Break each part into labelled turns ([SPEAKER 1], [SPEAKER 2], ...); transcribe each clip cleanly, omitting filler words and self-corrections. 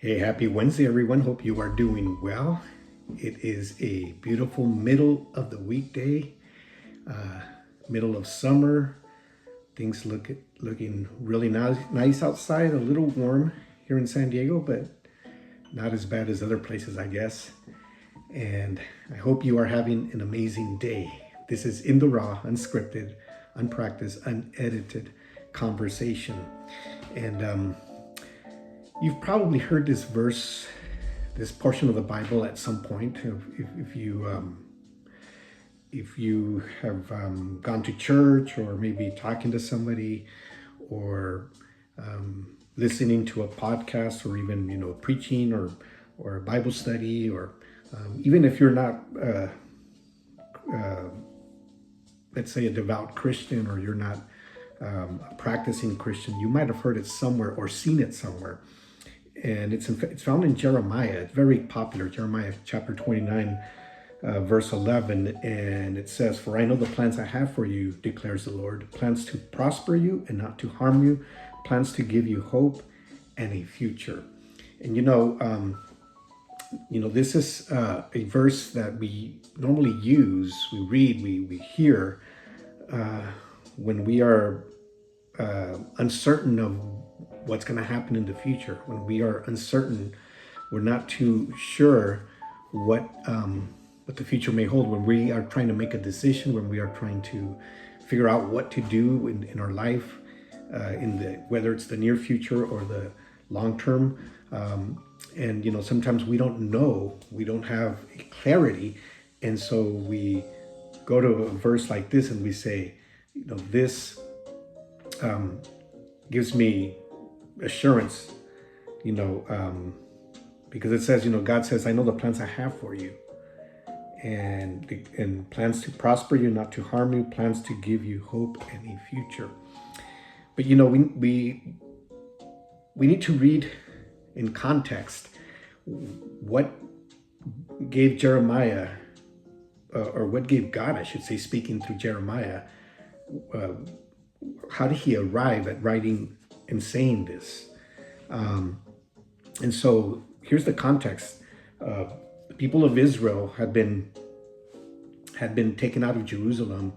[SPEAKER 1] Hey, happy Wednesday, everyone. Hope you are doing well. It is a beautiful middle of the weekday, middle of summer. Things looking really nice outside. A little warm here in San Diego, but not as bad as other places, I guess. And I hope you are having an amazing day. This is In the Raw, unscripted, unpracticed, unedited conversation. And you've probably heard this verse, this portion of the Bible at some point. If you have gone to church, or maybe talking to somebody, or listening to a podcast, or even preaching, or a Bible study, or even if you're not, let's say, a devout Christian, or you're not a practicing Christian, you might have heard it somewhere or seen it somewhere. And it's found in Jeremiah. It's very popular. Jeremiah chapter 29, verse 11, and it says, "For I know the plans I have for you, declares the Lord, plans to prosper you and not to harm you, plans to give you hope and a future." And this is a verse that we normally use, we read, we hear when we are uncertain of what's going to happen in the future. When we are uncertain, we're not too sure what the future may hold. When we are trying to make a decision, when we are trying to figure out what to do in our life, whether it's the near future or the long term, and sometimes we don't know, we don't have clarity, and so we go to a verse like this and we say, this gives me assurance, because it says, God says, "I know the plans I have for you, and plans to prosper you, not to harm you, plans to give you hope and a future." But we need to read in context what gave Jeremiah, or what gave God, I should say, speaking through Jeremiah. How did he arrive at writing and saying this? And so here's the context. The people of Israel had been taken out of Jerusalem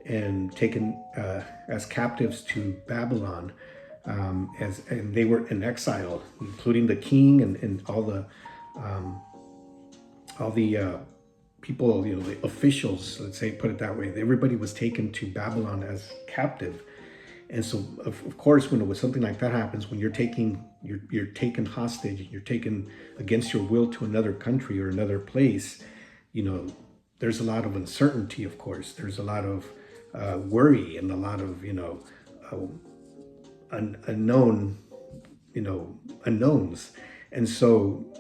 [SPEAKER 1] and taken as captives to Babylon, and they were in exile, including the king and all the people, the officials, let's say, put it that way. Everybody was taken to Babylon as captive. And so, of course, when something like that happens, when you're taken hostage, and you're taken against your will to another country or another place, there's a lot of uncertainty. Of course, there's a lot of worry, and a lot of unknowns. And so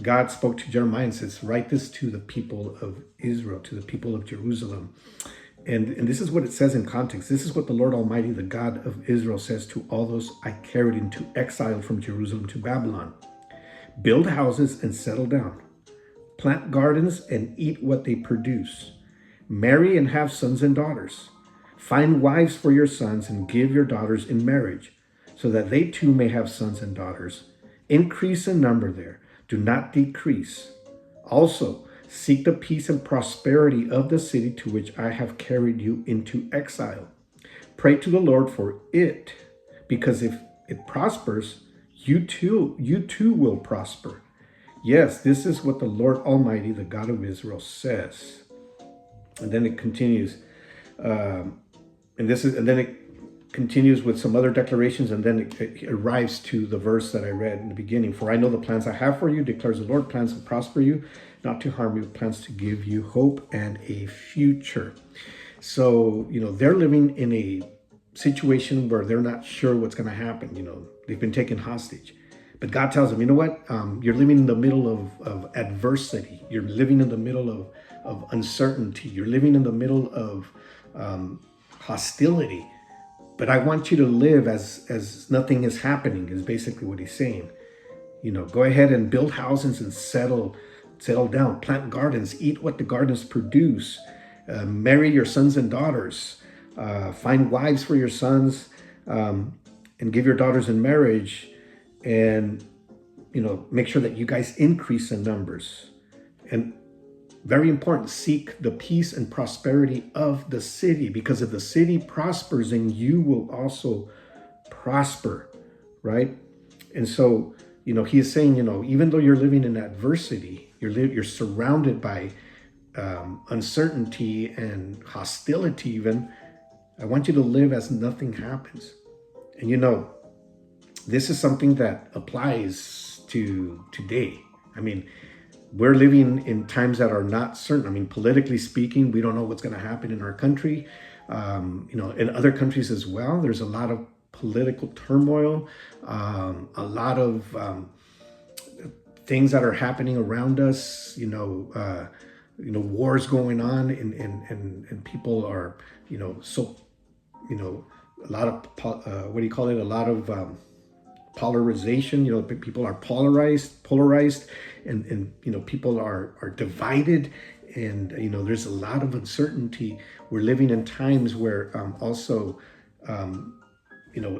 [SPEAKER 1] God spoke to Jeremiah and says, "Write this to the people of Israel, to the people of Jerusalem." And this is what it says in context. "This is what the Lord Almighty, the God of Israel, says to all those I carried into exile from Jerusalem to Babylon. Build houses and settle down. Plant gardens and eat what they produce. Marry and have sons and daughters. Find wives for your sons and give your daughters in marriage, so that they too may have sons and daughters. Increase in number there. Do not decrease. Also, seek the peace and prosperity of the city to which I have carried you into exile. Pray to the Lord for it, because if it prospers, you too will prosper. Yes, this is what the Lord Almighty, the God of Israel, says." And then it continues, and then it continues with some other declarations, and then it arrives to the verse that I read in the beginning. "For I know the plans I have for you, declares the Lord, plans to prosper you, not to harm you, plans to give you hope and a future." So, they're living in a situation where they're not sure what's going to happen. They've been taken hostage. But God tells them, "You know what? You're living in the middle of adversity. You're living in the middle of uncertainty. You're living in the middle of hostility. But I want you to live as nothing is happening," is basically what he's saying. Go ahead and build houses and settle down. Plant gardens, eat what the gardens produce. Marry your sons and daughters. Find wives for your sons, and give your daughters in marriage. And make sure that you guys increase in numbers. And very important, seek the peace and prosperity of the city, because if the city prospers, then you will also prosper, right? And so, he is saying, even though you're living in adversity, you're surrounded by uncertainty and hostility even, I want you to live as nothing happens. And this is something that applies to today. I mean, we're living in times that are not certain. I mean, politically speaking, we don't know what's going to happen in our country. In other countries as well, there's a lot of political turmoil, a lot of things that are happening around us. Wars going on, and people are, so, a lot of a lot of polarization. People are polarized, and people are divided, and there's a lot of uncertainty. We're living in times where also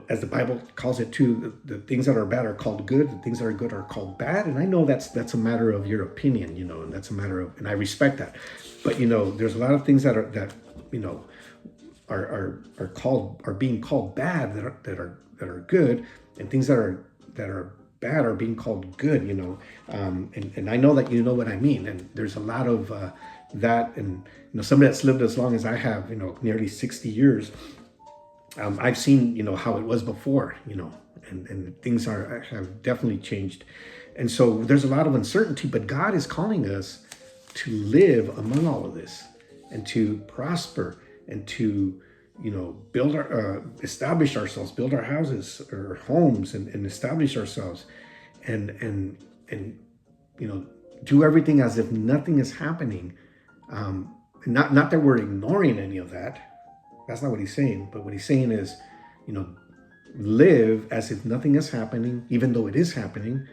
[SPEAKER 1] as the Bible calls it too, the things that are bad are called good, the things that are good are called bad. And I know that's a matter of your opinion, and that's a matter of, and I respect that. But there's a lot of things that are being called bad that are good, and things that are bad are being called good. And I know that you know what I mean. And there's a lot of that, and somebody that's lived as long as I have, nearly 60 years. I've seen, how it was before, and things have definitely changed. And so there's a lot of uncertainty, but God is calling us to live among all of this, and to prosper, and to, build establish ourselves, build our houses or homes, and establish ourselves, and do everything as if nothing is happening. Not that we're ignoring any of that. That's not what he's saying. But what he's saying is, live as if nothing is happening, even though it is happening,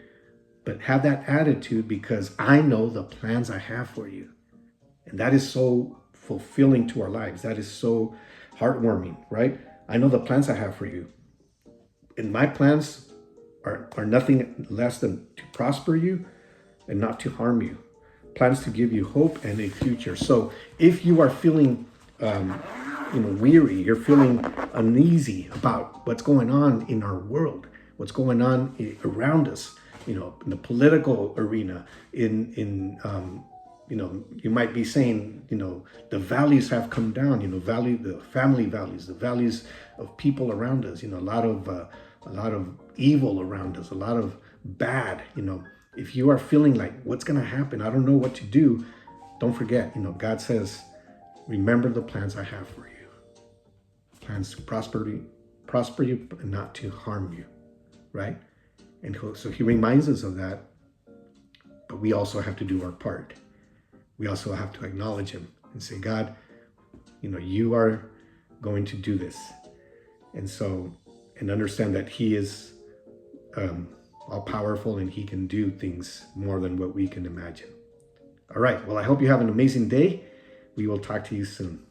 [SPEAKER 1] but have that attitude, because I know the plans I have for you. And that is so fulfilling to our lives. That is so heartwarming, right? I know the plans I have for you. And my plans are nothing less than to prosper you and not to harm you. Plans to give you hope and a future. So if you are feeling weary, you're feeling uneasy about what's going on in our world, what's going on around us, in the political arena, you might be saying, the values have come down, the family values, the values of people around us, a lot of evil around us, a lot of bad, if you are feeling like, what's going to happen? I don't know what to do. Don't forget, God says, remember the plans I have for you. Plans to prosper you, and not to harm you, right? And so he reminds us of that, but we also have to do our part. We also have to acknowledge him and say, God, you are going to do this. And understand that he is all powerful, and he can do things more than what we can imagine. All right. Well, I hope you have an amazing day. We will talk to you soon.